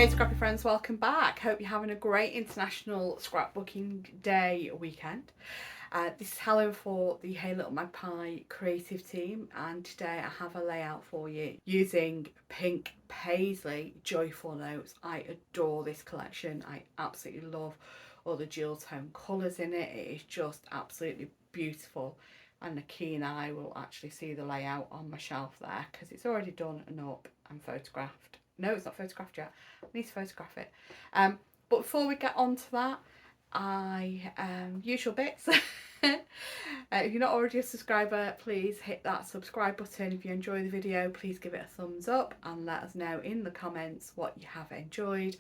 Hey scrappy friends, welcome back. Hope you're having a great International Scrapbooking Day weekend. This is Helen for the Hey Little Magpie creative team, and today I have a layout for you using Pink Paislee Joyful notes. I adore this collection. I absolutely love all the dual tone colours in it. It is just absolutely beautiful, and a keen eye will actually see the layout on my shelf there because it's already done and up and photographed. No, it's not photographed yet. I need to photograph it. But before we get on to that, usual bits. If you're not already a subscriber, please hit that subscribe button. If you enjoy the video, please give it a thumbs up and let us know in the comments what you have enjoyed.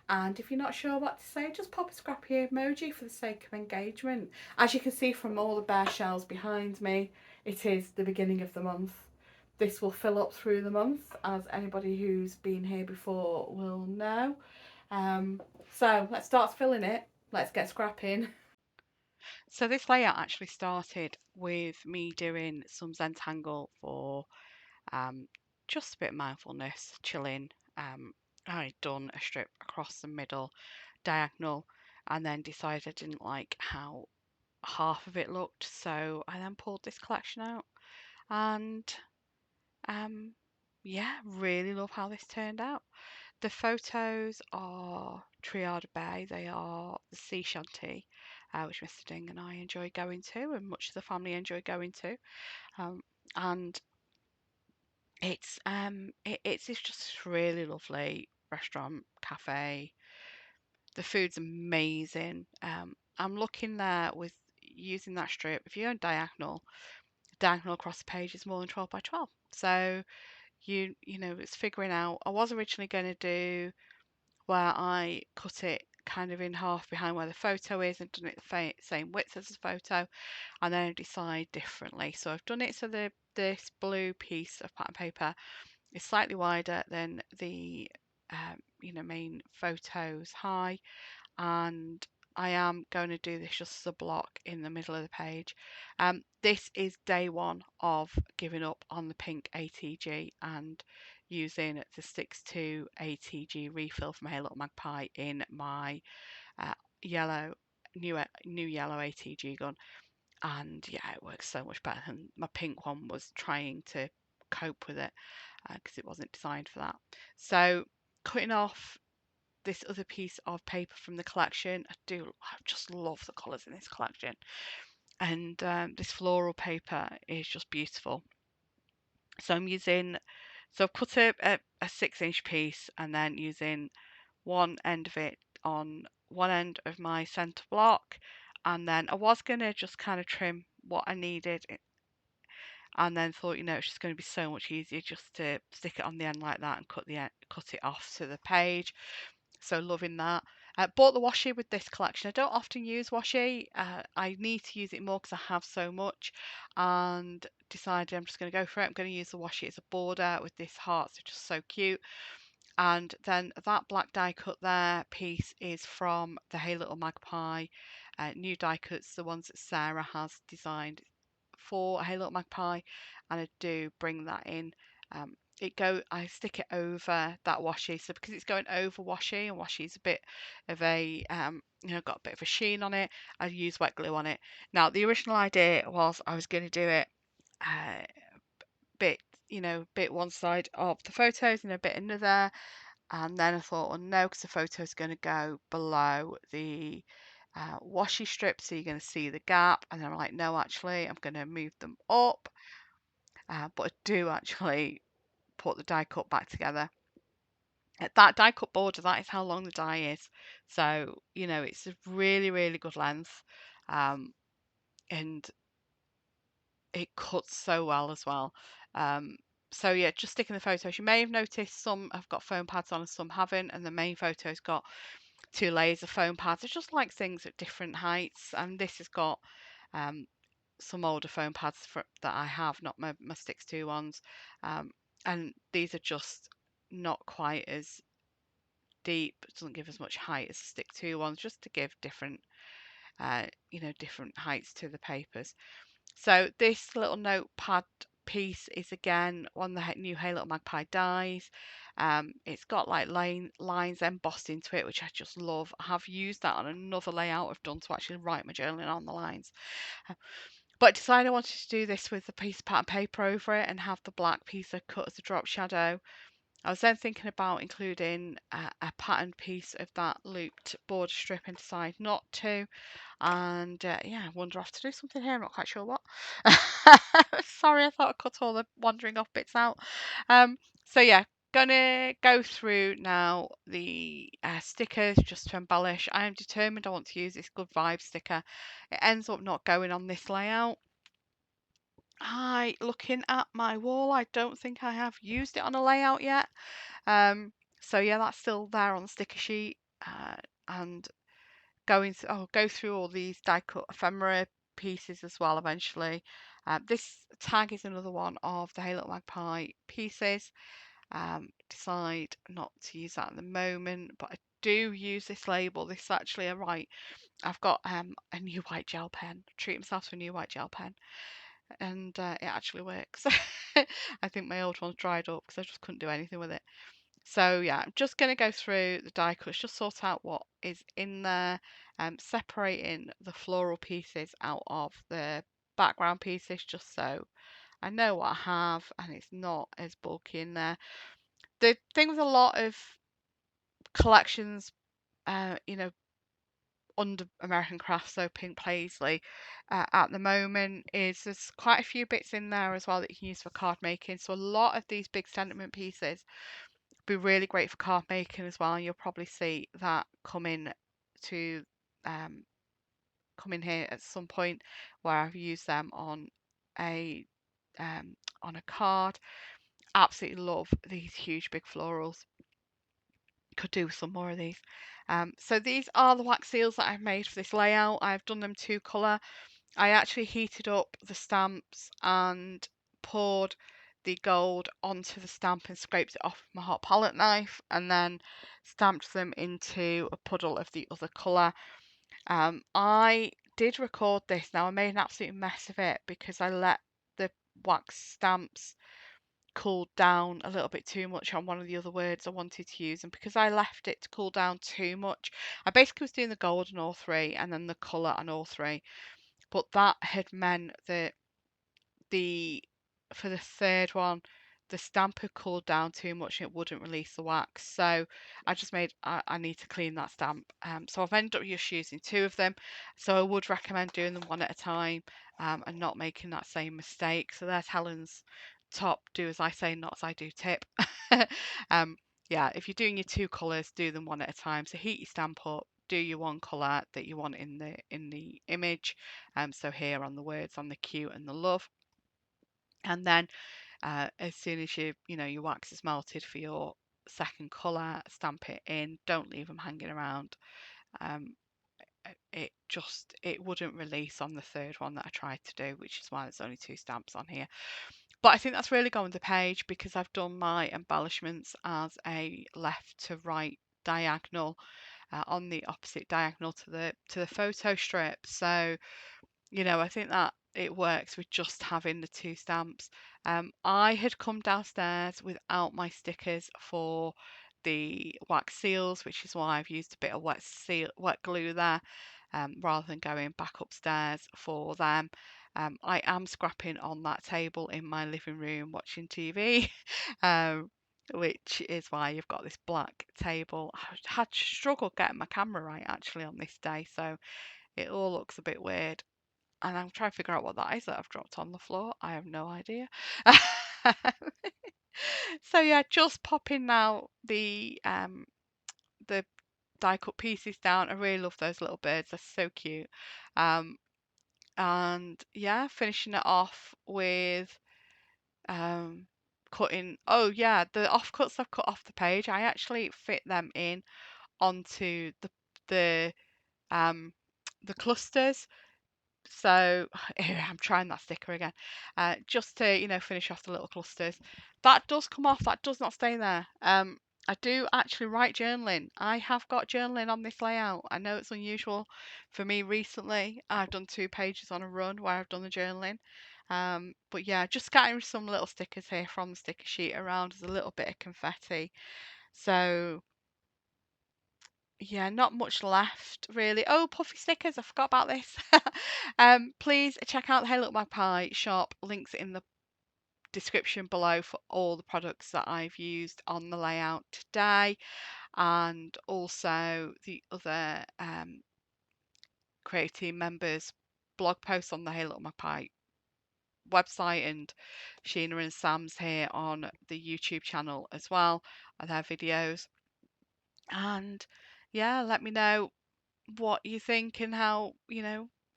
And if you're not sure what to say, just pop a scrappy emoji for the sake of engagement. As you can see from all the bare shells behind me, it is the beginning of the month. This will fill up through the month, as anybody who's been here before will know. So let's start filling it. Let's get scrapping. So this layout actually started with me doing some Zentangle for just a bit of mindfulness, chilling. I'd done a strip across the middle, diagonal, and then decided I didn't like how half of it looked, so I then pulled this collection out, and yeah, really love how this turned out. The photos are Triada Bay. They are the sea shanty, which Mr. Ding and I enjoy going to, and much of the family enjoy going to. And it's just really lovely restaurant, cafe. The food's amazing. I'm looking there with using that strip. If you're on diagonal across the page is more than 12 by 12. So you know it's figuring out. I was originally going to do where I cut it kind of in half behind where the photo is and done it the same width as the photo, and then I decide differently. So I've done it so this blue piece of pattern paper is slightly wider than the main photos high, and I am going to do this just as a block in the middle of the page. This is day one of giving up on the pink ATG and using the 6.2 ATG refill from Hey Little Magpie in my yellow new yellow ATG gun, and yeah, it works so much better than my pink one was trying to cope with it because it wasn't designed for that. So cutting off this other piece of paper from the collection. I just love the colours in this collection, and this floral paper is just beautiful. So I've cut a 6-inch piece and then using one end of it on one end of my centre block, and then I was going to just kind of trim what I needed, and then thought, it's just going to be so much easier just to stick it on the end like that and cut it off to the page. So loving that. Bought the washi with this collection. I don't often use washi. I need to use it more because I have so much, and decided I'm just going to go for it. I'm going to use the washi as a border with this hearts. They're just so cute. And then that black die cut there piece is from the Hey Little Magpie new die cuts, the ones that Sarah has designed for Hey Little Magpie, and I do bring that in. I stick it over that washi, so because it's going over washi, and washi is a bit of a got a bit of a sheen on it, I use wet glue on it. Now the original idea was I was going to do it bit bit one side of the photos and a bit another, and then I thought, well, no, because the photo is going to go below the washi strip, so you're going to see the gap. And then I'm like, no, actually, I'm going to move them up, but I do actually put the die cut back together. That die cut border, that is how long the die is. So, it's a really, really good length, and it cuts so well as well. So yeah, just sticking the photos. You may have noticed some have got foam pads on and some haven't, and the main photo's got 2 layers of foam pads. It's just like things at different heights, and this has got um, some older foam pads that I have, not my 6.2 ones, and these are just not quite as deep. It doesn't give as much height as the 6.2 ones, just to give different different heights to the papers. So this little notepad piece is again one of the new Hey Little Magpie dies. It's got like lines embossed into it, which I just love. I have used that on another layout I've done to actually write my journaling on the lines. Uh, But I decided I wanted to do this with a piece of pattern paper over it and have the black piece I cut as a drop shadow. I was then thinking about including a patterned piece of that looped border strip and decided not to. And yeah, I wander off to do something here. I'm not quite sure what. Sorry, I thought I cut all the wandering off bits out. So yeah, gonna go through now the stickers just to embellish. I am determined I want to use this Good Vibe sticker. It ends up not going on this layout. Looking at my wall, I don't think I have used it on a layout yet. So yeah, that's still there on the sticker sheet. And I'll go through all these die cut ephemera pieces as well eventually. This tag is another one of the Hey Little Magpie pieces. Decide not to use that at the moment, but I do use this label. This is actually I've got a new white gel pen. Treat myself to a new white gel pen, and it actually works. I think my old one's dried up because I just couldn't do anything with it. So yeah, I'm just going to go through the die cuts, just sort out what is in there, separating the floral pieces out of the background pieces, just so I know what I have and it's not as bulky in there. The thing with a lot of collections, you know, under American Crafts, so Pink Paislee, at the moment is there's quite a few bits in there as well that you can use for card making. So a lot of these big sentiment pieces be really great for card making as well. And you'll probably see that to um, come in here at some point where I've used them a on a card. Absolutely love these huge big florals. Could do with some more of these. So these are the wax seals that I've made for this layout. I've done them 2 colour. I actually heated up the stamps and poured the gold onto the stamp and scraped it off with my hot palette knife and then stamped them into a puddle of the other colour. I did record this. Now I made an absolute mess of it because I let the wax stamps cool down a little bit too much on one of the other words I wanted to use, and because I left it to cool down too much, I basically was doing the gold on all three and then the colour on all three. But that had meant that the for the third one, the stamp had cooled down too much and it wouldn't release the wax. So I need to clean that stamp. So I've ended up just using 2 of them. So I would recommend doing them one at a time, and not making that same mistake. So there's Helen's top do as I say, not as I do tip. um, yeah, if you're doing your 2 colours, do them one at a time. So heat your stamp up, do your one colour that you want in the image. So here on the words on the cute and the love. And then as soon as your wax is melted for your second colour, stamp it in. Don't leave them hanging around. Um, it wouldn't release on the third one that I tried to do, which is why there's only 2 stamps on here. But I think that's really going the page because I've done my embellishments as a left to right diagonal, on the opposite diagonal to the photo strip. So I think that it works with just having the 2 stamps. I had come downstairs without my stickers for the wax seals, which is why I've used a bit of wet glue there, rather than going back upstairs for them. I am scrapping on that table in my living room watching TV, which is why you've got this black table. I had struggled getting my camera right actually on this day, so it all looks a bit weird. And I'm trying to figure out what that is that I've dropped on the floor. I have no idea. So yeah, just popping now the die cut pieces down. I really love those little birds. They're so cute. Um, and yeah, finishing it off with um cutting. Oh yeah, the offcuts I've cut off the page. I actually fit them in onto the um the clusters. So I'm trying that sticker again, just to finish off the little clusters. That does come off. That does not stay there. I do actually write journaling. I have got journaling on this layout. I know it's unusual for me recently. I've done 2 pages on a run where I've done the journaling. But yeah, just scattering some little stickers here from the sticker sheet around as a little bit of confetti. So yeah, not much left really. Oh, puffy stickers, I forgot about this. Please check out the Hey Little Magpie shop. Links in the description below for all the products that I've used on the layout today, and also the other creative team members' blog posts on the Hey Little Magpie website, and Sheena and Sam's here on the YouTube channel as well, and their videos. And yeah, let me know what you think and how,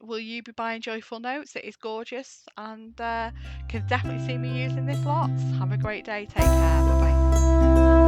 will you be buying Joyful Notes? It is gorgeous, and can definitely see me using this lots. Have a great day. Take care. Bye bye.